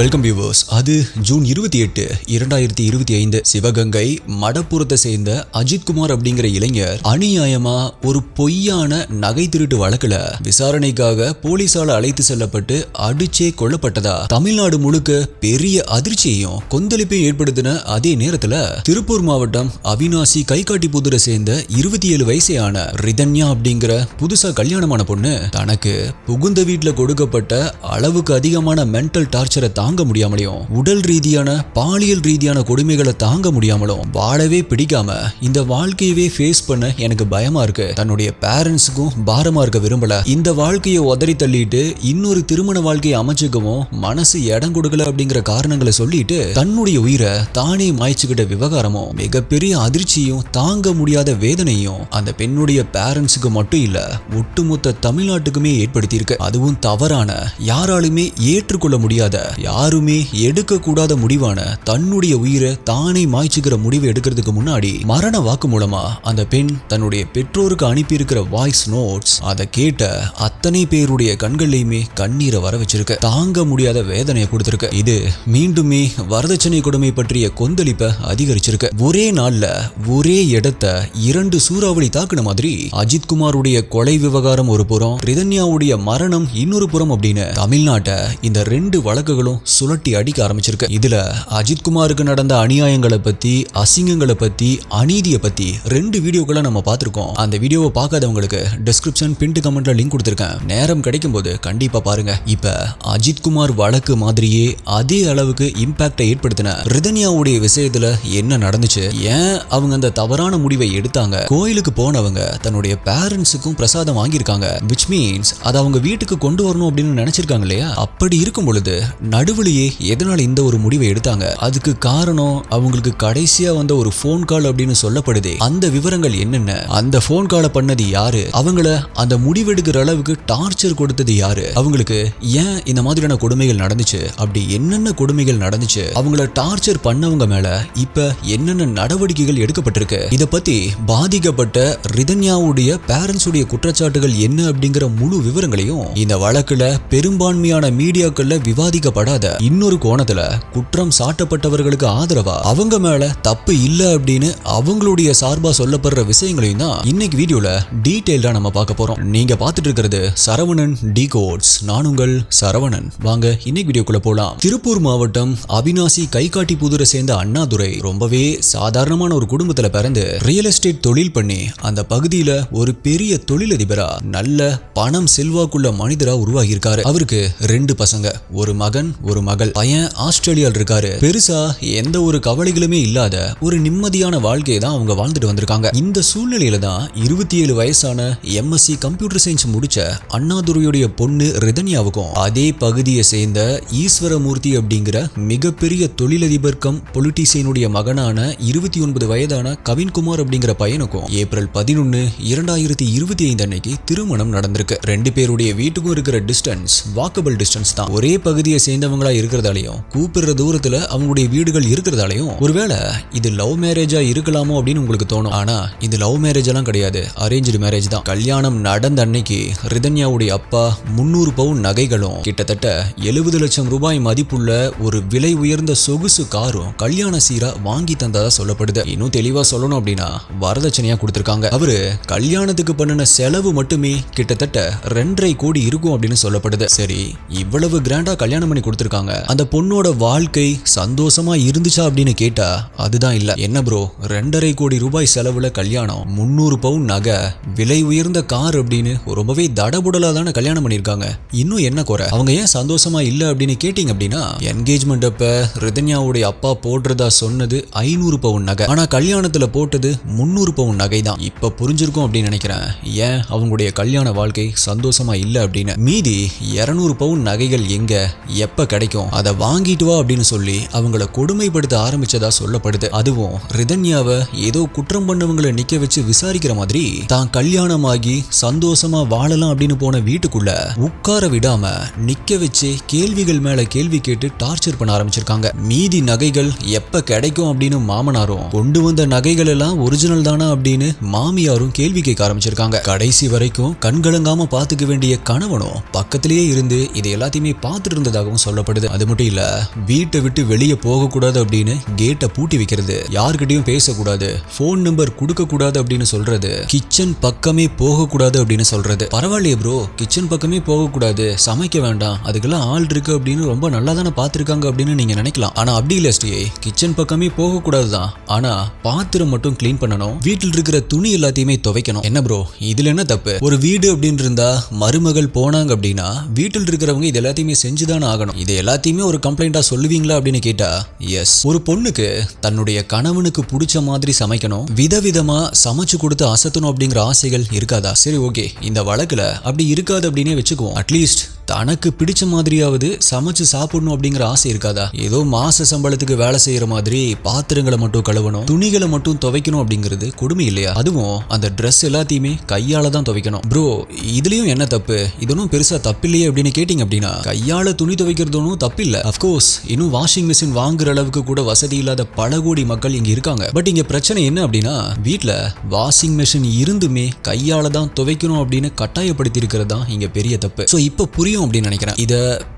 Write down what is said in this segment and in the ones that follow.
Welcome viewers. அது June 28, 2025 Sivaganga மடப்புறத்தை சேர்ந்த அஜித்குமார் அப்படிங்கிற இளைஞர் அநியாயமா ஒரு பொய்யான நகை திருட்டு வழக்குல விசாரணைக்காக போலீசால அழைத்து செல்லப்பட்டு அடிச்சே கொல்லப்பட்டதா தமிழ்நாடு முழுக்க பெரிய அதிர்ச்சியையும் கொந்தளிப்பையும் ஏற்படுத்தின அதே நேரத்துல திருப்பூர் மாவட்டம் அவினாசி கைகாட்டிபுதூரை சேர்ந்த 27 வயசையான ரிதன்யா அப்படிங்கிற புதுசா கல்யாணமான பொண்ணு தனக்கு புகுந்த வீட்டுல கொடுக்கப்பட்ட அளவுக்கு அதிகமான மென்டல் டார்ச்சரை தாங்க முடியாமலையும் உடல் ரீதியான பாலியல் ரீதியான கொடுமைகளை தாங்க முடியாமலும் வாழவே பிடிக்காம இந்த வாழ்க்கையவே ஃபேஸ் பண்ண எனக்கு பயமா இருக்கு, தன்னுடைய பேரண்ட்ஸுக்கும் பாரமா இருக்க விரும்பல, இந்த வாழ்க்கையை உதறி தள்ளிட்டு இன்னொரு திருமண வாழ்க்கையை அமைச்சுக்கவும் மனசு இடம் கொடுக்கல அப்படிங்கிற காரணங்களை சொல்லிட்டு தன்னுடைய உயிரை தானே மாய்ச்சிக்கிட்ட விவகாரமும் மிகப்பெரிய அதிர்ச்சியும் தாங்க முடியாத வேதனையும் அந்த பெண்ணுடைய பேரண்ட்ஸுக்கு மட்டும் இல்ல ஒட்டுமொத்த தமிழ்நாட்டுக்குமே ஏற்படுத்தி இருக்கு. அதுவும் தவறான, யாராலுமே ஏற்றுக்கொள்ள முடியாத, யாருமே எடுக்க கூடாத முடிவான தன்னுடைய உயிரை தானே மாய்ச்சிக்கிற முடிவை எடுக்கிறதுக்கு முன்னாடி மரண வாக்கு மூலமா அந்த பெண் தன்னுடைய பெற்றோருக்கு அனுப்பி இருக்கிற வாய்ஸ் நோட்ஸ் அதை கேட்ட அத்தனை பேருடைய கண்கள்லையுமே கண்ணீரை வர வச்சிருக்கு, தாங்க முடியாத வேதனையை கொடுத்திருக்கு. இது மீண்டுமே வரதட்சணை கொடுமை பற்றிய கொந்தளிப்பை அதிகரிச்சிருக்கு. ஒரே நாள்ல ஒரே இடத்த 2 சூறாவளி தாக்குன மாதிரி அஜித்குமாருடைய கொலை விவகாரம் ஒரு புறம், ரிதன்யாவுடைய மரணம் இன்னொரு புறம் அப்படின்னு தமிழ்நாட்டை இந்த 2 வழக்குகளும் சுழட்டி அடிக்க ஆரம்பிச்சிருக்கு. இதுல அஜித்குமாருக்கு நடந்த அநியாயங்களை பத்தி, அசிங்கங்களை பத்தி, அநீதியை பத்தி 2 வீடியோக்களை நம்ம பார்த்திருக்கோம். அந்த வீடியோவை பார்க்காதவங்களுக்கு டிஸ்கிரிப்ஷன் பின்ட் கமெண்ட்ல லிங்க் கொடுத்திருக்கேன், நேரம் கிடைக்கும் போது கண்டிப்பா பாருங்க. இப்ப அஜித்குமார் வழக்கு மாதிரியே அதே அளவுக்கு இம்பாக்டை ஏற்படுத்தின ரிதன்யாவுடைய விஷயத்துல என்ன நடந்துச்சு, ஏன் அவங்க அந்த தவறான முடிவை எடுத்தாங்க, கோயிலுக்கு போனவங்க தன்னுடைய பேரண்ட்ஸுக்கும் பிரசாதம் வாங்கியிருக்காங்க, which means அதை அவங்க வீட்டுக்கு கொண்டு வரணும் அப்படின்னு நினைச்சிருக்காங்க இல்லையா? அப்படி இருக்கும் பொழுது நடுவுலையே எதனால இந்த ஒரு முடிவை எடுத்தாங்க, அதுக்கு காரணம் அவங்களுக்கு கடைசியா வந்த ஒரு போன் கால் அப்படின்னு சொல்லப்படுது. அந்த விவரங்கள் என்னென்ன, அந்த போன் காலை பண்ணது யாரு, அவங்கள அந்த முடிவெடுக்கிற அளவுக்கு டார்ச்சர் கொடுத்தது யாரு, அவங்களுக்கு ஏன் இந்த மாதிரியான கொடுமைகள் நடந்துச்சு, அப்படி என்னென்ன கொடுமைகள் நடந்துச்சு, அவங்கள டார்ச்சர் பண்ணவங்க மேல இப்ப என்னென்ன நடவடிக்கைகள் எடுக்கப்பட்டிருக்கு, இத பத்தி பாதிக்கப்பட்ட ரிதன்யாவுடைய பேரண்ட்ஸ் உடைய குற்றச்சாட்டுகள் என்ன அப்படிங்கிற முழு விவரங்களையும் இந்த வழக்குல பெரும்பான்மையான மீடியாக்கள்ல விவாதிக்கப்படாத இன்னொரு கோணத்துல குற்றம் சாட்டப்பட்டவர்களுக்கு ஆதரவா அவங்க மேல தப்பு இல்ல அப்படின்னு அவங்களுடைய சார்பா சொல்லப்படுற விஷயங்களையும் தான் இன்னைக்கு வீடியோல டீடைலா நம்ம பார்க்க போறோம். நீங்க பார்த்துட்டு இருக்கிறது சரவணன் டிகோட்ஸ். நான் உங்கள் சரவணன். வாங்க இன்னைக்கு வீடியோக்குள்ள போலாம். திருப்பூர் மாவட்டம் அவினாசி கைகாட்டிபுதூரை சேர்ந்த அண்ணாதுரை ரொம்பவே சாதாரணமான ஒரு குடும்பத்துல பிறந்து ரியல் எஸ்டேட் தொழில் பண்ணி அந்த பகுதியில ஒரு பெரிய தொழிலதிபரா நல்ல பணம் செல்வாக்குள்ள மனிதரா உருவாகி இருக்காரு. அவருக்கு 2 பசங்க, ஒரு மகன் ஒரு மகள். பையன் ஆஸ்திரேலியால இருக்காரு. பெருசா எந்த ஒரு கவலைகளுமே இல்லாத ஒரு நிம்மதியான வாழ்க்கையை தான் அவங்க வாழ்ந்துட்டு வந்திருக்காங்க. இந்த சூழ்நிலையில தான் 27 வயசான எம்எஸ்சி கம்ப்யூட்டர் சயின்ஸ் முடிச்ச அண்ணாதுரையுடைய பொண்ணு ரிதன்யாவுக்கும் அதே பகுதியை சேர்ந்த ஈஸ்வரமூர்த்தி அப்படிங்கிற மிகப்பெரிய தொழிலதிபர் கம் பொலிட்டீசியனுடைய மகனான 29 வயதான கவின்குமார் அப்படிங்கிற பையனுக்கும் ஏப்ரல் 11, 2025 அன்னைக்கு திருமணம் நடந்திருக்கு. 2 பேருடைய வீட்டுக்கும் இருக்கிற டிஸ்டன்ஸ் வாக்கபிள் டிஸ்டன்ஸ் தான். ஒரே பகுதியை சேர்ந்தவங்களா இருக்கிறதாலையும் கூப்பிடுற தூரத்துல அவங்களுடைய வீடுகள் இருக்கிறதாலையும் ஒருவேளை இது லவ் மேரேஜா இருக்கலாமோ அப்படின்னு உங்களுக்கு தோணும். ஆனா இது லவ் மேரேஜ் எல்லாம் கிடையாது, அரேஞ்ச்டு மேரேஜ் தான். கல்யாணம் நடந்த அன்னைக்கு ரிதன்யாவுடைய அப்பா 300 பவுன் நகைகளும் கிட்டத்தட்ட 70 லட்சம் ரூபாய் மதிப்புள்ள ஒரு விலை உயர்ந்த சொகுசு காரும் கல்யாண சீரா வாங்கி தந்ததா சொல்லப்படுது. இன்னும் தெளிவா சொல்லணும் அப்படின்னா வரதட்சணையா கொடுத்திருக்காங்க. அவரு கல்யாணத்துக்கு பண்ணின செலவு மட்டுமே கிட்டத்தட்ட 2.5 கோடி இருக்கும் அப்படின்னு சொல்லப்படுது. சரி, இவ்வளவு கிராண்டா கல்யாணம் பண்ணி கொடுத்திருக்காங்க, அந்த பொண்ணோட வாழ்க்கை சந்தோஷமா இருந்துச்சா அப்படின்னு கேட்டா அதுதான் இல்ல. என்ன ப்ரோ, 2.5 கோடி ரூபாய் செலவுல கல்யாணம், 300 பவுன் நகை, விலை உயர்ந்த கார் அப்படின்னு ரொம்பவே தடபுடலா தானே கல்யாணம் பண்ணிருக்காங்க, இன்னும் என்ன குறை, அவங்க ஏன் சந்தோஷமா இல்ல அப்படின்னு கேட்டீங்க அப்படின்னா என்கேஜ்மெண்ட் அப்ப ரிதன்யாவுடைய அப்பா போடுறதா சொன்னது 500 பவுன் நகை, ஆனா கல்யாணத்துல போட்டது 300 பவுன் நகை தான். இப்ப புரிஞ்சிருக்கும் அப்படின்னு நினைக்கிறேன் ஏன் அவங்களுடைய கல்யாண வாழ்க்கை சந்தோஷமா இல்ல அப்படின்னு. மீதி 200 பவுன் நகைகள் எங்க எப்ப கிடைக்கும், அதை வாங்கிட்டு வா அப்படின்னு சொல்லி அவங்கள கொடுமைப்படுத்த ஆரம்பிச்சதா சொல்லப்படுது. அதுவும் ரிதன்யாவை ஏதோ குற்றம் பண்ணவங்களை நிக்க வச்சு விசாரிக்கிற மாதிரி தான் கல்யாணமாகி சந்தோஷமா வாழலாம் அப்படின்னு போன வீட்டுக்குள்ள உட்கார விடாம நிக்க வச்சு கேள்விகள் மேல கேள்வி கேட்டு டார்ச்சர் பண்ண ஆரம்பிச்சிருக்காங்க. மீதி நகைகள் எப்ப கிடைக்கும் அப்படின்னு மாமனாரும், கொண்டு வந்த நகைகள் எல்லாம் ஒரிஜினல் தானா அப்படின்னு மாமியாரும் கேள்வி கேட்க ஆரம்பிச்சிருக்காங்க. கடைசி வரைக்கும் கண்கலங்காம பாத்துக்க வேண்டிய கணவனும் பக்கத்திலேயே இருந்து இது எல்லாத்தையுமே பார்த்துட்டு இருந்ததாகவும் சொல்லப்படுது. சொல்லப்படுது. அது மட்டும் இல்ல, வீட்டை விட்டு வெளியே போக கூடாது அப்படின்னு கேட்டை பூட்டி வைக்கிறது, யார்கிட்டயும் பேசக்கூடாது, போன் நம்பர் கொடுக்க கூடாது அப்படின்னு சொல்றது, கிச்சன் பக்கமே போக கூடாது அப்படின்னு சொல்றது. பரவாயில்லையே ப்ரோ, கிச்சன் பக்கமே போக கூடாது, சமைக்க வேண்டாம், அதுக்கெல்லாம் ஆள் இருக்கு அப்படின்னு ரொம்ப நல்லா தானே பாத்துருக்காங்க அப்படின்னு நீங்க நினைக்கலாம். ஆனா அப்படி இல்ல ஸ்ரீ, கிச்சன் பக்கமே போக கூடாதுதான், ஆனா பாத்திரம் மட்டும் கிளீன் பண்ணணும், வீட்டில் இருக்கிற துணி எல்லாத்தையுமே துவைக்கணும். என்ன ப்ரோ இதுல என்ன தப்பு? ஒரு வீடு அப்படின்னு இருந்தா மருமகள் போனாங்க அப்படின்னா வீட்டில் இருக்கிறவங்க இது எல்லாத்தையுமே செஞ்சுதான் ஆகணும். இது எல்லாத்தையுமே ஒரு கம்ப்ளைண்டா சொல்லுவீங்களா அப்படின்னு கேட்டா எஸ். ஒரு பொண்ணுக்கு தன்னுடைய கணவனுக்கு பிடிச்ச மாதிரி சமைக்கணும், விதவிதமா சமைச்சு கொடுத்து அசத்தணும் அப்படிங்கிற ஆசைகள் இருக்காதா? சரி ஓகே, இந்த வழக்குல அப்படி இருக்காது அப்படின்னே வச்சுக்குவோம். அட்லீஸ்ட் தனக்கு பிடிச்ச மாதிரியாவது சமைச்சு சாப்பிடணும் அப்படிங்கிற ஆசை இருக்காதா? ஏதோ மாச சம்பளத்துக்கு வேலை செய்யற மாதிரி பாத்திரங்களை மட்டும் கழுவணும், துணிகளை மட்டும் துவைக்கணும் அப்படிங்கிறது கொடுமை இல்லையா? அதுவும் அந்த ட்ரெஸ் எல்லாத்தையுமே கையால தான் துவைக்கணும். ப்ரோ இதுலயும் என்ன தப்பு? இதனும் பெருசா தப்பில்லையே அப்படின்னு கேட்டீங்க அப்படின்னா, கையால துணி துவைக்கிறதும் தப்பு இல்ல. அப்கோர்ஸ் இன்னும் வாஷிங் மிஷின் வாங்குற அளவுக்கு கூட வசதி இல்லாத பல கோடி மக்கள் இங்க இருக்காங்க. பட் இங்க பிரச்சனை என்ன அப்படின்னா, வீட்டுல வாஷிங் மிஷின் இருந்துமே கையால தான் துவைக்கணும் அப்படின்னு கட்டாயப்படுத்தி இருக்கிறது தான் இங்க பெரிய தப்பு. சோ இப்ப புரியும் அப்படின்னு நினைக்கிறேன். இத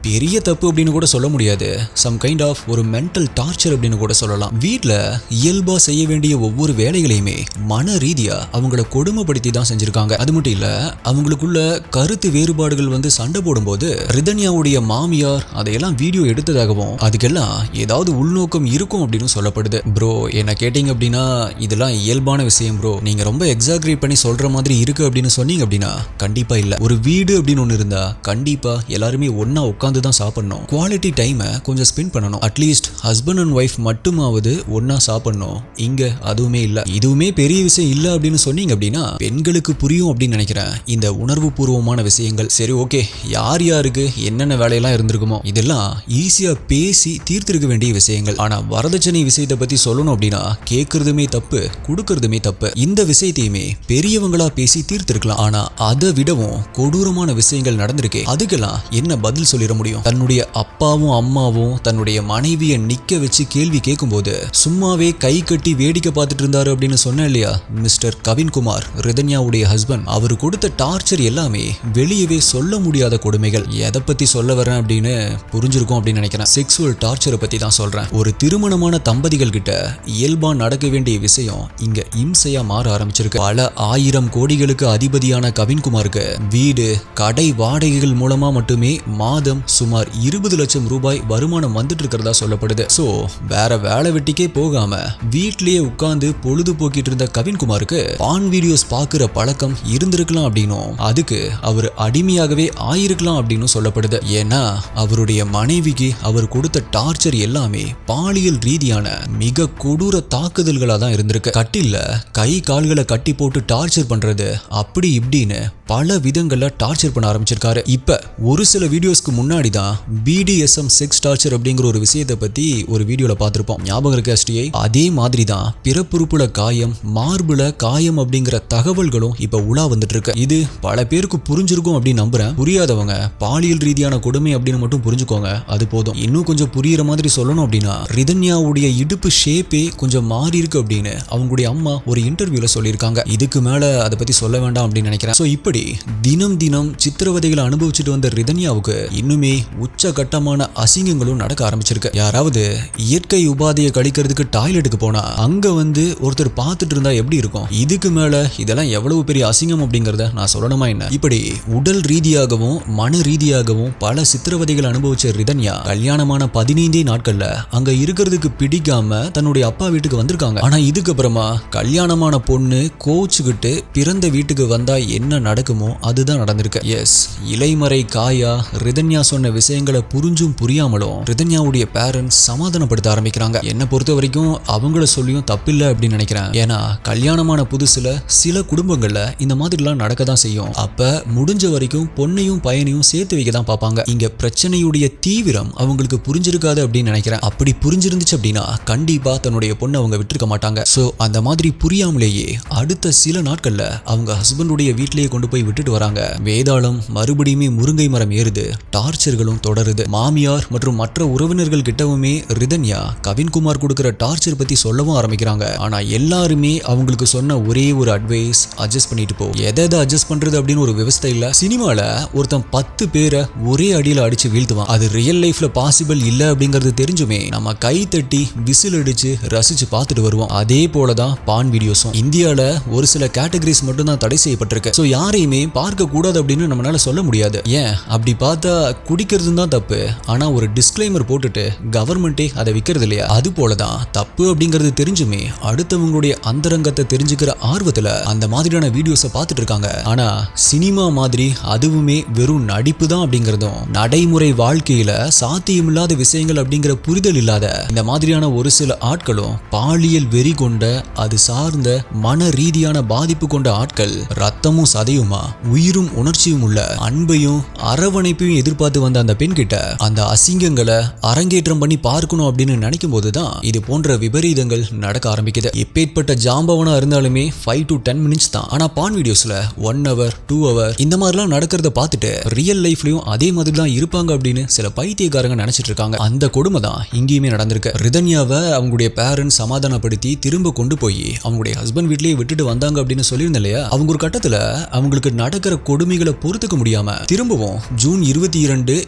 பெரிய தப்பு அப்படின்னு கூட சொல்ல முடியாது, சம் கைண்ட் ஆஃப் ஒரு மென்டல் டார்ச்சர் அப்படின்னு கூட சொல்லலாம். வீட்ல இயல்பா செய்ய வேண்டிய ஒவ்வொரு வேலைகளையுமே மன ரீதியா அவங்கள கொடுமைப்படுத்தி தான் செஞ்சிருக்காங்க. அது மட்டும் இல்ல, அவங்களுக்குள்ள கருத்து வேறுபாடுகள் வந்து சண்டை போடும்போது ரிதன்யாவுடைய மாமியார் அதையெல்லாம் வீடியோ எடுத்ததாகவும் அதுக்கெல்லாம் ஏதாவது உள்நோக்கம் இருக்கும் அப்படின்னு சொல்லப்படுது. ப்ரோ என்ன கேட்டீங்க அப்படின்னா இதெல்லாம் இயல்பான விஷயம் ப்ரோ, நீங்க ரொம்ப எக்ஸாக்ரேட் பண்ணி சொல்ற மாதிரி இருக்கு அப்படின்னு சொன்னீங்க அப்படின்னா கண்டிப்பா இல்ல. ஒரு வீடு அப்படின்னு ஒண்ணு இருந்தா கண்டிப்பா எல்லாருமே ஒன்னா உட்கார்ந்து தான் சாப்பிடணும், குவாலிட்டி டைமை கொஞ்சம் ஸ்பெண்ட் பண்ணணும், அட்லீஸ்ட் ஹஸ்பண்ட் அண்ட் ஒய்ஃப் மட்டுமாவது ஒன்னா சாப்பிடணும். இங்க அதுவுமே இல்ல. இதுவுமே பெரிய விஷயம் இல்ல அப்படின்னு சொன்னீங்க அப்படின்னா பெண்களுக்கு புரியும் அப்படின்னு நினைக்கிறேன் இந்த உணர்வு பூர்வமான விஷயங்கள். சரி ஓகே, யார் யாருக்கு என்னென்ன வேலையெல்லாம் இருந்திருக்குமோ இதெல்லாம் ஈஸியா பேசி தீர்த்திருக்க வேண்டிய விஷயங்கள். ஆனா வரதட்சணை விஷயத்தை பத்தி சொல்லணும் அப்படின்னா கேட்கறதுமே தப்பு, கொடுக்கறதுமே தப்பு. இந்த விஷயத்தையுமே பெரியவங்களா பேசி தீர்த்திருக்கலாம். ஆனா அதை விடவும் கொடூரமான விஷயங்கள் நடந்திருக்கே, அதுக்கெல்லாம் என்ன பதில் சொல்லிட முடியும்? தன்னுடைய அப்பாவும் அம்மாவும் தன்னுடைய மனைவியை நிக்க வச்சு கேள்வி கேட்கும்போது சும்மாவே கை கட்டி வேடிக்கை பார்த்துட்டு இருந்தாரு அப்படின்னு சொன்ன இல்லையா மிஸ்டர் கவின்குமார், ரிதன்யாவுடைய ஹஸ்பண்ட். அவர் கொடுத்த டார்ச்சர் எல்லாமே வெளியவே சொல்ல முடியாத கொடுமைகள். எதை பத்தி சொல்ல வரேன் அப்படின்னு புரிஞ்சிருக்கும் அப்படின்னு நினைக்கிறேன். செக்ஸுவல் டார்ச்சரை பத்தி தான் சொல்றேன். ஒரு திருமணமான தம்பதிகள் கிட்ட இயல்பா நடக்க வேண்டிய விஷயம் இங்க இம்சையா மாற ஆரம்பிச்சிருக்கு. பல 1000 கோடிகளுக்கு அதிபதியான கவின்குமாருக்கு வீடு கடை வாடகைகள் மூலமா மட்டுமே மாதம் சுமார் 20 லட்சம் ரூபாய் வருமானம் வந்துட்டு இருக்கிறதா சொல்லப்படுது. சோ வேற வேலை வெட்டிக்கே போகாம வீட்லயே உட்கார்ந்து பொழுது போக்கிட்டு இருந்த கவின்குமாருக்கு பான் வீடியோஸ் பாக்குற பழக்கம் இருந்திருக்கலாம் அப்படின்னும் அதுக்கு அவர் அடிமையாகவே ஆயிருக்கலாம் அப்படின்னு சொல்லப்படுது. ஏன்னா அவருடைய மனைவிக்கு அவர் கொடுத்த டார்ச்சர் எல்லாமே பாலியல் ரீதியான மிக கொடூர தாக்குதல்களா தான் இருந்திருக்கு. கட்டில்ல கை கால்களை கட்டி போட்டு டார்ச்சர் பண்றது அப்படி இப்படின்னு பல விதங்கள்ல டார்ச்சர் பண்ண ஆரம்பிச்சிருக்காரு. இப்ப ஒரு சில வீடியோஸ்க்கு முன்னாடி தான் BDSM செக்ஸ் டார்ச்சர் அப்படிங்கிற ஒரு விஷயத்தை பத்தி ஒரு வீடியோல பார்த்திருப்போம், ஞாபகம் இருக்கு ஸ்ரீ? அதே மாதிரி தான் பிறப்புறுப்புல காயம், மார்புல காயம் அப்படிங்கிற தகவல்களும் இப்ப உலா வந்துட்டு இருக்கு. இது பல பேருக்கு புரிஞ்சிருக்கும் அப்படின்னு நம்புறேன். புரியாதவங்க பாலியல் ரீதியான கொடுமை அப்படின்னு மட்டும் புரிஞ்சுக்கோங்க, அது போதும். இன்னும் கொஞ்சம் புரியுற மாதிரி சொல்லணும் அப்படின்னா ரிதன்யாவுடைய இடுப்பு ஷேப்பே கொஞ்சம் மாறி இருக்கு அப்படின்னு அவங்களுடைய அம்மா ஒரு இன்டர்வியூல சொல்லியிருக்காங்க. இதுக்கு மேல அதை பத்தி சொல்ல வேண்டாம் அப்படின்னு நினைக்கிறேன். சோ இப்படி தினம் தினம் சித்திரவதைகளை அனுபவிச்சுட்டு வந்த ரிதன்யாவுக்கு இன்னுமே உச்சகட்டமான அசிங்கங்களும் நடக்க ஆரம்பிச்சிருக்கு. யாராவது இயற்கை உபாதையை கழிக்கிறதுக்கு டாய்லெட்டுக்கு போனா அங்க வந்து ஒருத்தர் பார்த்துட்டு இருந்தா எப்படி இருக்கும்? இதுக்கு மேல இதெல்லாம் எவ்வளவு பெரிய அசிங்கம் அப்படிங்கறத நான் சொல்லணுமா என்ன? இப்படி உடல் ரீதியாகவும் மன ரீதியாகவும் பல சித்திரவதைகள் அனுபவிச்ச ரிதன்யா கல்யாணமான 15 நாட்கள்ல அங்க இருக்கிறதுக்கு பிடிக்காம தன்னுடைய அப்பா வீட்டுக்கு வந்திருக்காங்க. ஆனா இதுக்கப்புறமா கல்யாணமான பொண்ணு கோச்சுக்கிட்டு பிறந்த வீட்டுக்கு வந்தா என்ன நடக்குமோ அதுதான் நடந்திருக்கு. எஸ், இலைமறை காயா ரிதன்யா சொன்ன விஷயங்களை புரிஞ்சும் புரியாமலும் ரிதன்யாவுடைய பேரண்ட்ஸ் சமாதானப்படுத்த ஆரம்பிக்கிறாங்க. என்ன பொறுத்த வரைக்கும் அவங்கள சொல்லியும் தப்பில்லை அப்படின்னு நினைக்கிறேன். ஏன்னா கல்யாணமான புதுசுல சில குடும்பங்கள்ல இந்த மாதிரிலாம் நடக்க தான் செய்யும். அப்ப முடிஞ்ச வரைக்கும் பொண்ணையும் பையனையும் சேர்த்து வைக்க தான் பார்ப்பாங்க. இங்க பிரச்சனையுடைய தீவிரம் அவங்களுக்கு புரிஞ்சிருக்காது அப்படின்னு நினைக்கிறேன். அப்படி புரிஞ்சிருந்துச்சு அப்படின்னா கண்டிப்பா தன்னுடைய பொண்ணை அவங்க விட்டுருக்க மாட்டாங்க. சோ அந்த மாதிரி புரியாமலேயே அடுத்த சில நாட்கள்ல அவங்க ஹஸ்பண்டுடைய வீட்டிலேயே கொண்டு போய் விட்டுட்டு வராங்க. வேதாளம் மறுபடியுமே முருங்கை முருங்கை மரம் ஏறுது, டார்ச்சர்களும் தொடருது. மாமியார் மற்றும் மற்ற உறவினர்கள் கிட்டவுமே ரிதன்யா கவின்குமார் கொடுக்கிற டார்ச்சர் பத்தி சொல்லவும் ஆரம்பிக்கிறாங்க. ஆனா எல்லாருமே அவங்களுக்கு சொன்ன ஒரே ஒரு அட்வைஸ், அட்ஜஸ்ட் பண்ணிட்டு போ. எதை அட்ஜஸ்ட் பண்றது அப்படின்னு ஒரு விவசாய இல்ல. சினிமால ஒருத்தன் 10 பேரை ஒரே அடியில அடிச்சு வீழ்த்துவான். அது ரியல் லைஃப்ல பாசிபிள் இல்ல அப்படிங்கறது தெரிஞ்சுமே நம்ம கை தட்டி விசில் அடிச்சு ரசிச்சு பார்த்துட்டு வருவோம். அதே போலதான் பான் வீடியோஸும். இந்தியால ஒரு சில கேட்டகரிஸ் மட்டும் தான் தடை செய்யப்பட்டிருக்கு. சோ யாரையுமே பார்க்க கூடாது அப்படின்னு நம்மளால சொல்ல முடியாது. ஏன் அப்படி பார்த்தா குடிக்கிறது தான் தப்பு. ஆனா ஒரு டிஸ்க்ளைமர் போட்டுட்டு கவர்மெண்டே அதை விக்கிறது இல்லையா? அது போலதான் தப்பு அப்படிங்கிறது தெரிஞ்சுமே அடுத்தவங்களுடைய அந்தரங்கத்தை தெரிஞ்சுக்கிற ஆர்வத்துல அந்த மாதிரியான வீடியோஸை பார்த்துட்டு இருக்காங்க. ஆனா சினிமா மாதிரி அதுவுமே வெறும் நடிப்பு தான் அப்படிங்கிறதும், நடைமுறை வாழ்க்கையில சாத்தியமில்லாத விஷயங்கள் அப்படிங்கிற புரிதல் இல்லாத இந்த மாதிரியான ஒரு சில ஆட்களும் பாலியல் வெறி கொண்ட அது சார்ந்த மன ரீதியான பாதிப்பு கொண்ட ஆட்கள் ரத்தமும் சதையுமா உயிரும் உணர்ச்சியும் உள்ள அன்பையும் அரவணைப்பையும் எதிர்பார்த்து வந்த அந்த பெண் கிட்ட அந்த அசிங்கங்களை அரங்கேற்றம் பண்ணி பார்க்கணும் அப்படின்னு நினைக்கும் போதுதான் இது போன்ற விபரீதங்கள் நடக்க ஆரம்பிக்குது. எப்பேற்பட்ட ஜாம்பவனா இருந்தாலுமே 5 to 10 minutes தான். ஆனா பான் வீடியோஸ்ல 1 hour 2 hour இந்த மாதிரிலாம் நடக்கிறத பார்த்துட்டு ரியல் லைஃப்லயும் அதே மாதிரி தான் இருப்பாங்க அப்படின்னு சில பைத்தியக்காரங்க நினைச்சிட்டு இருக்காங்க. அந்த கொடுமை தான் இங்கேயுமே நடந்திருக்கு. ரிதன்யாவை அவங்களுடைய பேரண்ட்ஸ் சமாதானப்படுத்தி திரும்ப கொண்டு போய் அவங்களுடைய ஹஸ்பண்ட் வீட்லயே விட்டுட்டு வந்தாங்க அப்படின்னு சொல்லியிருந்தேன் இல்லையா? அவங்க ஒரு கட்டத்துல அவங்களுக்கு நடக்கிற கொடுமைகளை பொறுத்துக்க முடியாம திரும்பவும் ஜூன் 22,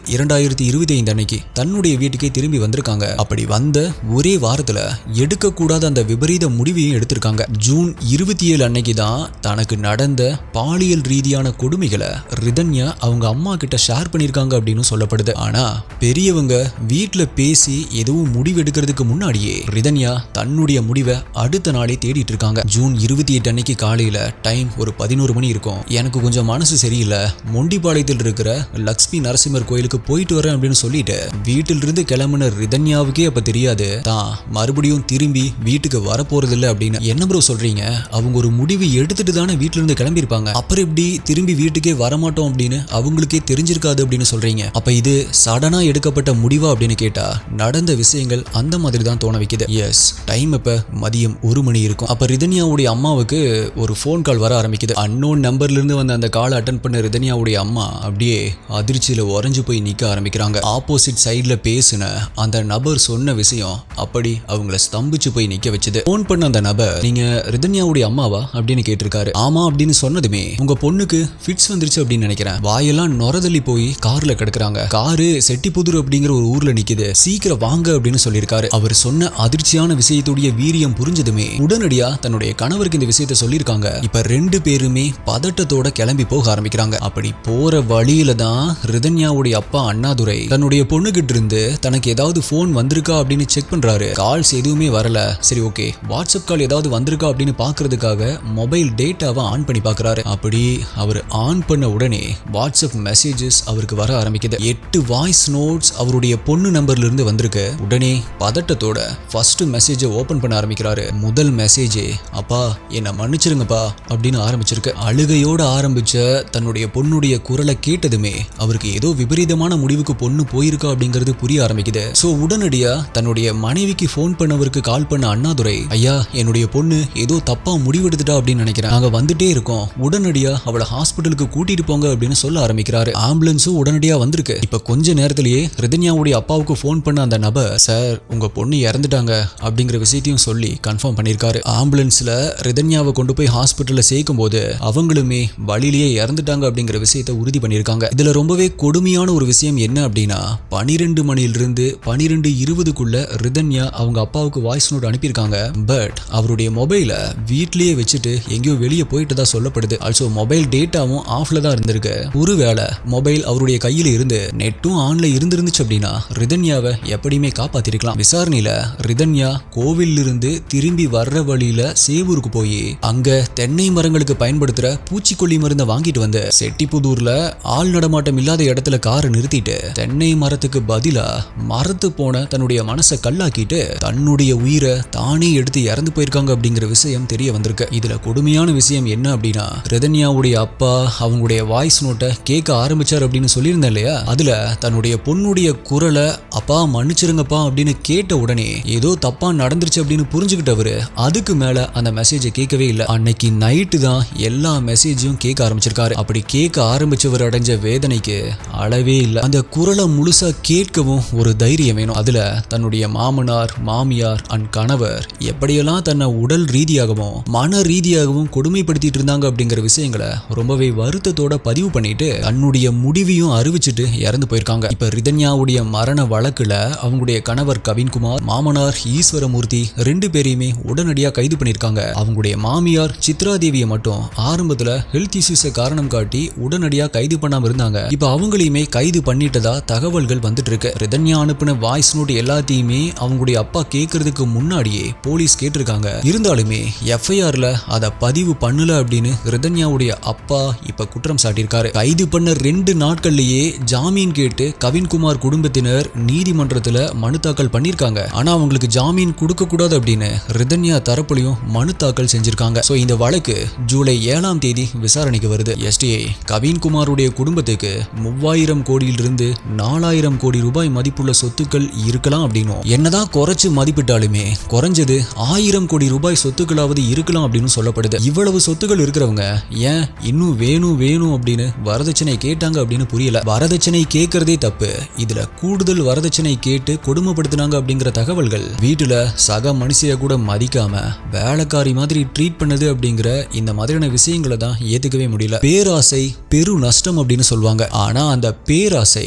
2025 அன்னைக்கு தன்னுடைய வீட்டுக்கே திரும்பி வந்திருக்காங்க. அப்படி வந்த ஒரே வாரத்துல எடுக்கக்கூடாத அந்த விபரீத முடிவையும் எடுத்திருக்காங்க. ஜூன் 27 அன்னைக்கு தான் தனக்கு நடந்த பாலியல் ரீதியான கொடுமைகளை ரிதன்யா அவங்க அம்மா கிட்ட ஷேர் பண்ணிருக்காங்க அப்படின்னு சொல்லப்படுது. ஆனா பெரியவங்க வீட்டுல பேசி எதுவும் முடிவு எடுக்கிறதுக்கு முன்னாடியே ரிதன்யா தன்னுடைய முடிவை அடுத்த நாளே தேடிட்டு இருக்காங்க. ஜூன் 28 அன்னைக்கு காலையில டைம் ஒரு 11 மணி இருக்கும். எனக்கு கொஞ்சம் மனசு சரியில்லை, மொண்டிபாளையத்தில் இருக்கிற லக்ஷ்மி நரசிம்மர் கோயிலுக்கு போயிட்டு வரேன் அப்படின்னு சொல்லிட்டு வீட்டிலிருந்து கிளம்புன ரிதன்யாவுக்கே அப்ப தெரியாது தான் மறுபடியும் திரும்பி வீட்டுக்கு வரப்போறது இல்லை அப்படின்னு. என்ன ப்ரோ சொல்றீங்க? அவங்க ஒரு முடிவு எடுத்துட்டு தானே வீட்டுல இருந்து கிளம்பியிருப்பாங்க, அப்புறம் எப்படி திரும்பி வீட்டுக்கே வரமாட்டோம் அப்படின்னு அவங்களுக்கே தெரிஞ்சிருக்காது அப்படின்னு சொல்றீங்க? அப்ப இது சடனா எடுக்கப்பட்ட முடிவா அப்படின்னு கேட்டா நடந்த விஷயங்கள் அந்த மாதிரி தான் தோண வைக்குது. எஸ், டைம் இப்ப மதியம் 1 மணி இருக்கும். அப்ப ரிதன்யாவுடைய அம்மாவுக்கு ஒரு ஃபோன் கால் வர ஆரம்பிக்குது. அன்னோன் நம்பர்ல இருந்து வந்த அந்த காலை அட்டன் பண்ண ரிதன்யாவுடைய அம்மா அப்படியே அதிர்ச்சியில உறைஞ்சு போய் நிக்க ஆரம்பிக்கிறாங்க. ஆப்போசிட் சைட்ல பேசின அந்த நபர் சொன்ன விஷயம் அப்படி அவங்கள ஸ்தம்பிச்சு போய் நிக்க வச்சது. ஃபோன் பண்ண அந்த நபர், நீங்க ரிதன்யாவுடைய அம்மாவா அப்படின்னு கேட்டிருக்காரு. ஆமா அப்படின்னு சொன்னதுமே, உங்க பொண்ணுக்கு ஃபிட்ஸ் வந்துருச்சு அப்படின்னு நினைக்கிறேன், வாயெல்லாம் நொரதள்ளி போய் கார்ல கிடக்குறாங்க, காரு செட்டிப்புதூர் அப்படிங்கிற ஒரு ஊர்ல நிக்குது, சீக்கிரம் வாங்க அப்படின்னு சொல்லியிருக்காரு. அவர் சொன்ன அதிர்ச்சியான விஷயத்துடைய வீரியம் புரிஞ்சதுமே உடனடியா தன்னுடைய கணவருக்கு இந்த விஷயத்தை சொல்லியிருக்காங்க. இப்ப 2 பேருமே பதட்டத்தோட கிளம்பி போக ஆரம்பிக்கிறாங்க. அப்படி போற வழியில தான் ரிதன்யாவுடைய அப்பா அண்ணாதுரை தன்னுடைய பொண்ணுகிட்ட இருந்து தனக்கு ஏதாவது போன் வந்திருக்கா அப்படின்னு செக் பண்றாரு. கால்ஸ் எதுவுமே வரல. சரி ஓகே, வாட்ஸ்அப் கால் ஏதாவது வந்திருக்கா அப்படின்னு பாக்குறதுக்காக மொபைல் டேட்டாவை ஆன் பண்ணி பாக்குறாரு. அப்படி அவர் ஆன் பண்ண உடனே வாட்ஸ்அப் மெசேஜஸ் அவருக்கு வர ஆரம்பிக்குது. 8 வாய்ஸ் நோட்ஸ் அவருடைய பொண்ணு நம்பர்ல இருந்து வந்திருக்கு. உடனே பதட்டத்தோட ஃபர்ஸ்ட் மெசேஜை ஓபன் பண்ண ஆரம்பிக்கிறாரு. முதல் மெசேஜே, அப்பா என்ன மன்னிச்சிருங்கப்பா அப்படின்னு ஆரம்பிச்சிருக்கு. அழுகையோட ஆரம்பிச்ச தன்னுடைய பொண்ணுடைய குரலை கேட்டதுமே அவருக்கு ஏதோ விபரீதமான முடிவுக்கு பொண்ணு போயிருக்கா அப்படிங்கிறது புரிய ஆரம்பிக்குது. சோ உடனடியா தன்னுடைய மனைவிக்கு போன் பண்ணவருக்கு கால் பண்ண அண்ணாதுரை, ஐயா என்னுடைய பொண்ணு ஏதோ தப்பா முடிவெடுத்துட்டா அப்படின்னு நினைக்கிறேன், நாங்க வந்துட்டே இருக்கோம், உடனடியா அவளை ஹாஸ்பிட்டலுக்கு கூட்டிட்டு போங்க அப்படின்னு சொல்ல ஆரம்பிக்கிறாரு. ஆம்புலன்ஸும் உடனடியா வந்திருக்கு. இப்ப கொஞ்ச நேரத்திலேயே ரிதன்யாவுடைய அப்பாவுக்கு போன் பண்ண அந்த நபர், சார் உங்க பொண்ணு இறந்துட்டாங்க அப்படிங்கிற விஷயத்தையும் சொல்லி கன்ஃபார்ம் பண்ணிருக்காரு. ஆம்புலன்ஸ்ல ரிதன்யாவை கொண்டு போய் ஹாஸ்பிட்டல்ல சேர்க்கும் போது அவங்களுமே வழியிலேயே இறந்துட்டாங்க அப்படிங்கிற விஷயத்தை உறுதி பண்ணியிருக்காங்க. இதுல ரொம்பவே கொடுமையான ஒரு விஷயம் என்ன அப்படின்னா, 12 மணிலிருந்து 12:20க்குள்ள ரிதன்யா அவங்க அப்பாவுக்கு வாய்ஸ் நோட் அனுப்பியிருக்காங்க. பட் அவருடைய மொபைல வீட்லயே வச்சுட்டு எங்கேயோ வெளியே போயிட்டு தான் சொல்லப்படுது. ஆல்சோ மொபைல் டேட்டாவும் ஆஃப்ல தான் இருந்திருக்கு. ஒருவேளை மொபைல் அவருடைய கையில இருந்து நெட்டும் ஆன்ல இருந்துச்சு அப்படின்னா ரிதன்யாவை எப்படியுமே காப்பாத்திருக்கலாம். விசாரணையில ரிதன்யா கோவில் இருந்து திரும்பி வர்ற வழியில சேவூருக்கு போய் அங்க தென்னை மரங்களுக்கு பயன்படுத்துற பூச்சிக்கொல்லி மருந்தை வாங்கிட்டு வந்து செட்டிப்புதூர்ல ஆள் நடமாட்டம் இல்லாத இடத்துல காரை நிறுத்திட்டு தென்னை மரத்துக்கு பதிலா மரத்து போன தன்னுடைய மனசை கல்லாக்கிட்டு தன்னுடைய உயிரை தானே எடுத்து இறந்து போயிருக்காங்க அப்படிங்கிற விஷயம் தெரிய வந்திருக்கு. இதுல கொடுமையான விஷயம் என்ன அப்படின்னா, ரிதன்யாவுடைய அப்பா அவங்களுடைய வாய்ஸ் நோட்டை கேட்க ஆரம்பிச்சார் அப்படின்னு சொல்லியிருந்தேன் இல்லையா, அதுல தன்னுடைய பொண்ணுடைய குரலை அப்பா மன்னிச்சிருங்கப்பா அப்படின்னு கேட்ட உடனே ஏதோ தப்பா நடந்துருச்சு அப்படின்னு புரிஞ்சுக்கிட்டவரு அதுக்கு மேல அந்த மெசேஜை கேட்கவே இல்லை. அன்னைக்கு நைட்டு தான் எல்லா மெசேஜையும் கேட்க ஆரம்பிச்சிருக்காரு. அப்படி கேட்க ஆரம்பிச்சவர் அடைஞ்ச வேதனைக்கு அளவே இல்லை. அந்த குரலை முழுசா கேட்கவும் ஒரு தைரியம் வேணும். அதுல தன்னுடைய மாமனார், மாமியார் அண்ட் கணவர் எப்படியெல்லாம் தன்னை உடல் ரீதியாகவும் மன ரீதியாகவும் கொடுமைப்படுத்திட்டு இருந்தாங்க அப்படிங்கிற விஷயங்களை ரொம்பவே வருத்தத்தோட பதிவு பண்ணிட்டு தன்னுடைய முடிவையும் அறிவிச்சுட்டு இறந்து போயிருக்காங்க. இப்ப ரிதன்யாவுடைய மரண வழக்குல அவங்களுடைய கணவர் கவின்குமார், மாமனார் ஈஸ்வரமூர்த்தி 2 பேரையுமே உடனடியா கைது பண்ணிருக்காங்க. அவங்களுடைய மாமியார் சித்ராதேவியை மட்டும் ஆரம்பத்துல ஹெல்த் இஷ்யூஸை காரணம் காட்டி உடனடியா கைது பண்ணாம இருந்தாங்க. இப்ப அவங்களையுமே கைது பண்ணிட்டதா தகவல்கள் வந்துட்டு இருக்கு. ரிதன்யா அனுப்பின வாய்ஸ் நோட் எல்லாத்தையுமே அவங்களுடைய அப்பா கேட்கறதுக்கு முன்னாடியே போலீஸ் கேட்டிருக்காங்க. இருந்தாலுமே எஃப்ஐஆர்ல அதை பதிவு பண்ணல அப்படின்னு ரிதன்யாவுடைய அப்பா இப்ப குற்றம் சாட்டியிருக்காரு. கைது பண்ண 2 நாட்கள்லயே ஜாமீன் கேட்டு கவின்குமார் குடும்பத்தினர் நீதிமன்றத்துல மனு தாக்கல் பண்ணிருக்காங்க. ஆனா அவங்களுக்கு ஜாமீன் கொடுக்க கூடாது அப்படின்னு ரிதன்யா தரப்புலையும் மனு தாக்கல் செஞ்சிருக்காங்க. சோ இந்த வழக்கு ஜூலை 7ஆம் தேதி விசாரணைக்கு வருது. எஸ்டிஐ கவின்குமாருடைய குடும்பத்துக்கு 3000 கோடியிலிருந்து 4000 கோடி ரூபாய் மதிப்புள்ள சொத்துக்கள் இருக்கலாம் அப்படின்னும், என்னதான் குறைச்சு மதிப்பிட்டாலுமே குறைஞ்சது 1000 கோடி ரூபாய் சொத்துக்களாவது இருக்கலாம் அப்படின்னு சொல்லப்படுது. இவ்வளவு சொத்துக்கள் இருக்கிறவங்க ஏன் இன்னும் வேணும் வேணும் அப்படின்னு வரதட்சணை கேட்டாங்க அப்படின்னு புரியல. வரதட்சணை கேட்கறதே தப்பு, இதுல கூடுதல் வரதட்சணை கேட்டு கொடுமைப்படுத்தினாங்க அப்படிங்கிற தகவல்கள், வீட்டுல சக மனுஷிய கூட மதிக்காம வேலைக்காரி மாதிரி ட்ரீட் பண்ணது அப்படிங்கிற இந்த மாதிரியான விஷயங்களை தான் ஏத்துக்கவே முடியல. பேராசை பெரு நஷ்டம் அப்படின்னு சொல்லுவாங்க. ஆனா அந்த பேராசை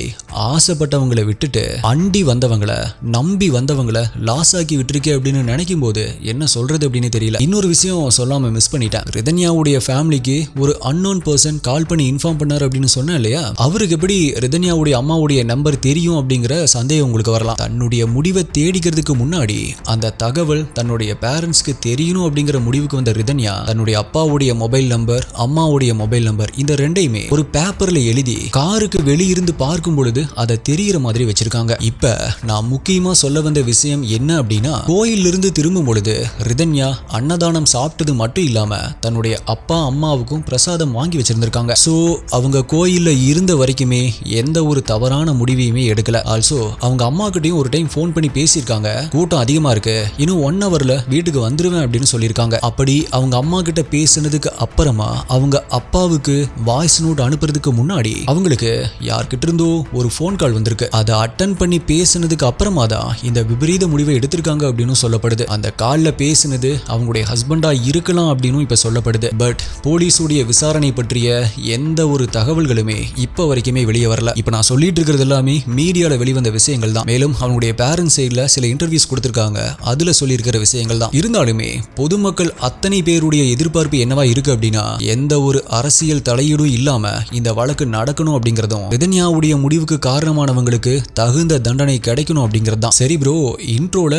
ஆசைப்பட்டவங்களை விட்டுட்டு அண்டி வந்தவங்களை, நம்பி வந்தவங்களை லாஸ் ஆக்கி விட்டுருக்கே அப்படின்னு நினைக்கும் போது என்ன சொல்றது அப்படின்னு தெரியல. இன்னொரு விஷயம் சொல்லாம மிஸ் பண்ணிட்டேன். ரிதன்யாவுடைய ஃபேமிலிக்கு ஒரு அன்னோன் பர்சன் கால் பண்ணி இன்ஃபார்ம் பண்ணார் அப்படின்னு சொன்னேன் இல்லையா, அவருக்கு எப்படி ரிதன்யாவுடைய அம்மாவுடைய நம்பர் தெரியும் அப்படிங்கிற சந்தேகம் உங்களுக்கு வரலாம். தன்னுடைய முடிவை தேடிக்கிறதுக்கு முன்னாடி அந்த தகவல் தன்னுடைய பேரண்ட்ஸ்க்கு தெரியணும் அப்படிங்கிற முடிவுக்கு வந்த ரிதன்யா தன்னுடைய அப்பாவுடைய மொபைல் நம்பர், அம்மாவுடைய மொபைல் நம்பர் இந்த ரெண்டையுமே ஒரு பேப்பர்ல எழுதி காருக்கு வெளியிருந்து பார்க்கும் பொழுது அதை தெரிகிற மாதிரி வச்சிருக்காங்க. இப்ப நான் முக்கியமா சொல்ல வந்த விஷயம் என்ன அப்படின்னா, கோயிலிருந்து திரும்பும் பொழுது ரிதன்யா அன்னதானம் சாப்பிட்டது மட்டும் இல்லாம தன்னுடைய அப்பா அம்மாவுக்கும் பிரசாதம் வாங்கி வச்சிருந்திருக்காங்க. சோ அவங்க கோயில்ல இருந்த வரைக்குமே எந்த ஒரு தவறான முடிவையுமே எடுக்கல. ஆல்சோ அவங்க அம்மா கிட்டையும் ஒரு டைம் போன் பண்ணி பேசியிருக்காங்க, கூட்டம் அதிகமா இருக்கு, இன்னும் 1 ஹவர்ல வீட்டுக்கு வந்துருவேன் அப்படின்னு சொல்லியிருக்காங்க. அப்படி அவங்க அம்மா கிட்ட பேசினதுக்கு அப்புறமா அவங்க அப்பாவுக்கு வாய்ஸ் நோட் அனுப்புறதுக்கு முன்னாடி அவங்களுக்கு யார்கிட்ட இருந்தோ ஒரு போன் கால் வந்திருக்கு. அதை அட்டன் பண்ணி பேசினதுக்கு அப்புறமா தான் இந்த விபரீத முடிவை எடுத்திருக்காங்க அப்படின்னு சொல்லப்படுது. அந்த கால்ல பேசினது அவங்களுடைய ஹஸ்பண்டா இருக்கலாம் அப்படின்னு இப்ப சொல்லப்படுது. பட் போலீஸுடைய விசாரணை பற்றிய எந்த ஒரு தகவல்களுமே இப்ப வரைக்குமே வெளியே வரல. இப்ப நான் சொல்லிட்டு இருக்கிறது எல்லாமே மீடியால வெளிவந்த விஷயங்கள் தான். மேலும் அவங்களுடைய பேரண்ட்ஸ் சைட்ல சில இன்டர்வியூஸ் கொடுத்திருக்காங்க, அதுல சொல்லியிருக்கிற விஷயங்கள் தான். இருந்தாலுமே பொதுமக்கள் அத்தனை பேருடைய எதிர்பார்ப்பு என்னவா இருக்கு அப்படின்னா, எந்த ஒரு அரசியல் தலையீடும் இல்லாம இந்த வழக்கு நடக்கணும் அப்படிங்கறதும், ரிதன்யாவுடைய முடிவுக்கு காரணமானவங்களுக்கு தகுந்த தண்டனை கிடைக்கணும் அப்படிங்கிறது தான். சரி ப்ரோ, இன்ட்ரோல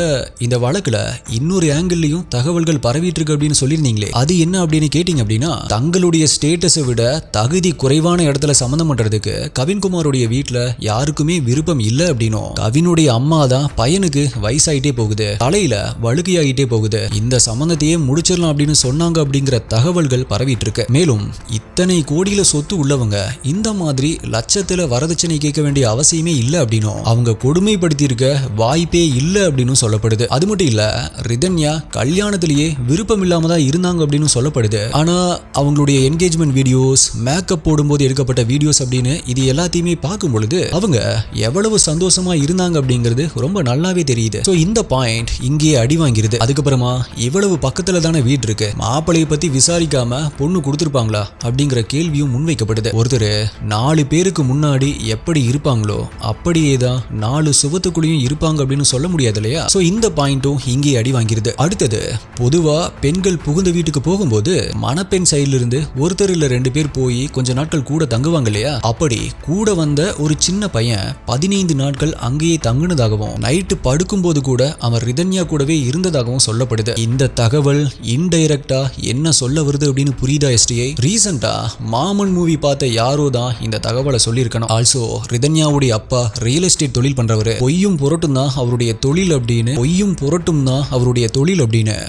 இந்த வழக்குல இன்னொரு ஆங்கிள்லயும் தகவல்கள் பரவிட்டு இருக்கு அப்படின்னு சொல்லியிருந்தீங்களே, அது என்ன அப்படின்னு கேட்டீங்க அப்படின்னா, தங்களுடைய ஸ்டேட்டஸை விட தகுதி குறைவான இடத்துல சம்மந்தம் பண்றதுக்கு கவின்குமாருடைய வீட்டுல யாருக்குமே விருப்பம் இல்லை அப்படின்னும், கவினுடைய அம்மா தான் பையனுக்கு வயசாயிட்டே போகுது, தலையில வழுக்கையாகிட்டே போகுது, இந்த சம்பந்தத்தையே முடிச்சிடலாம் அப்படின்னு சொன்னாங்க அப்படிங்கிற தகவல்கள் பரவிட்டு இருக்கு. மேலும் இத்தனை கோடியில சொத்து உள்ளவங்க இந்த மாதிரி லட்சத்துல வரதட்சணை கேட்க வேண்டிய அவசியமே இல்லை அப்படின்னும், அவங்க கொடுமைப்படுத்தி இருக்க வாய்ப்பே இல்லை அப்படின்னு சொல்லப்படுது. அது மட்டும் இல்ல, ரிதன்யா கல்யாணத்திலேயே விருப்பம் இல்லாம தான் இருந்தாங்க அப்படின்னு சொல்லப்படுது. ஆனா அவங்களுடைய என்கேஜ்மெண்ட் வீடியோஸ், மேக்கப் போடும்போது எடுக்கப்பட்ட வீடியோஸ் அப்படின்னு இது எல்லாத்தையுமே பார்க்கும் பொழுது அவங்க எவ்வளவு சந்தோஷமா இருந்தாங்க அப்படிங்கிறது ரொம்ப நல்லாவே தெரியுது. சோ இந்த பாயிண்ட் இங்கே அடி வாங்கிருது. அதுக்கப்புறமா இவ்வளவு பக்கத்துல தானே வீடு இருக்கு, மாப்பிளைய பத்தி விசாரிக்காம பொண்ணு கொடுத்துருப்பாங்களா அப்படிங்கிற கேள்வியும் முன்வைக்கப்படுது. ஒருத்தர் 4 பேருக்கு முன்னாடி எப்படி இருப்பாங்களோ அப்படியே தான் 4 சுவத்துக்குள்ளேயும் இருப்பாங்க அப்படின்னு சொல்ல முடியாது இல்லையா. சோ இந்த பாயிண்ட்டும் இங்கே அடி வாங்கிருது. அடுத்தது, பொதுவா பெண்கள் புகுந்த வீட்டுக்கு போகும்போது மணப்பெண் சைடுல இருந்து ஒருத்தர் இல்ல 2 பேர் போய் கொஞ்ச நாட்கள் கூட தங்குவாங்க இல்லையா. அப்படி கூட வந்த ஒரு சின்ன பையன் 15 நாட்கள் அங்கேயே தங்குனதாகவும், நைட்டு படுக்கும்போது கூட அவன் ரிதன்யா கூடவே இருந்ததாகவும் சொல்லப்படுது. இந்த தகவல் இன்டைரக்டா என்ன சொல்ல வருது அப்படின்னு புரியுதா எஸ்டிஐ? ரீசெண்டா மாமன் மூவி பார்த்த யாரோ தான் இந்த தகவலை சொல்லியிருக்கணும். ஆல்சோ ரிதன்யா ரிதன்யாவுடைய அப்பா ரியல் எஸ்டேட் தொழில் பண்றவரு. பொய்யும் புரட்டும் தான் அவருடைய தொழில் அப்படின்னு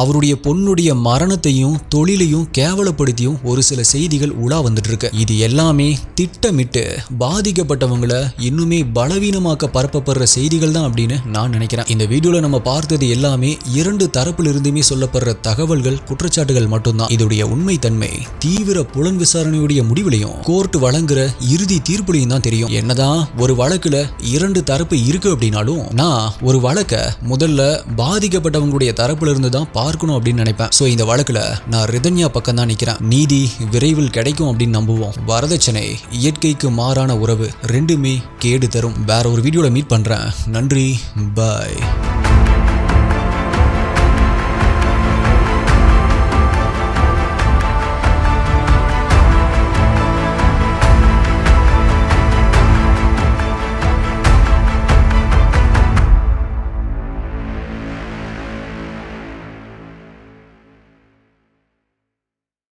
அவருடைய பொண்ணுடைய மரணத்தையும் தொழிலையும் கேவலப்படுத்தியும் ஒரு சில செய்திகள் உலா வந்துட்டு இருக்கு. இது எல்லாமே திட்டமிட்டு பாதிக்கப்பட்டவங்களை இன்னுமே பலவீனமாக்க பரப்பப்படுற செய்திகள் தான் அப்படின்னு நான் நினைக்கிறேன். இந்த வீடியோல நம்ம பார்த்தது எல்லாமே இரண்டு தரப்புல இருந்துமே சொல்லப்படுற தகவல்கள், குற்றச்சாட்டுகள் மட்டும்தான். இதோடைய உண்மை தன்மை தீவிர புலன் விசாரணையுடைய முடிவிலையும் கோர்ட் வழங்குற இறுதி தீர்ப்புலையும் தான் தெரியும். என்னதான் ஒரு வழக்குல இரண்டு தரப்பு இருக்கு அப்படின்னாலும் நான் ஒரு வழக்க முதல்ல பாதிக்கப்பட்டவங்களுடைய தரப்புல இருந்து தான் பார்க்கணும் அப்படின்னு நினைப்பேன். சோ இந்த வழக்குல நான் ரிதன்யா பக்கம் தான் நிக்கிறேன். நீதி விரைவில் கிடைக்கும் அப்படின்னு நம்புவோம். வரதட்சணை இயற்கைக்கு மாறான உறவு, ரெண்டுமே கேடு தரும். வேற ஒரு வீடியோல மீட் பண்றேன். நன்றி, பாய்.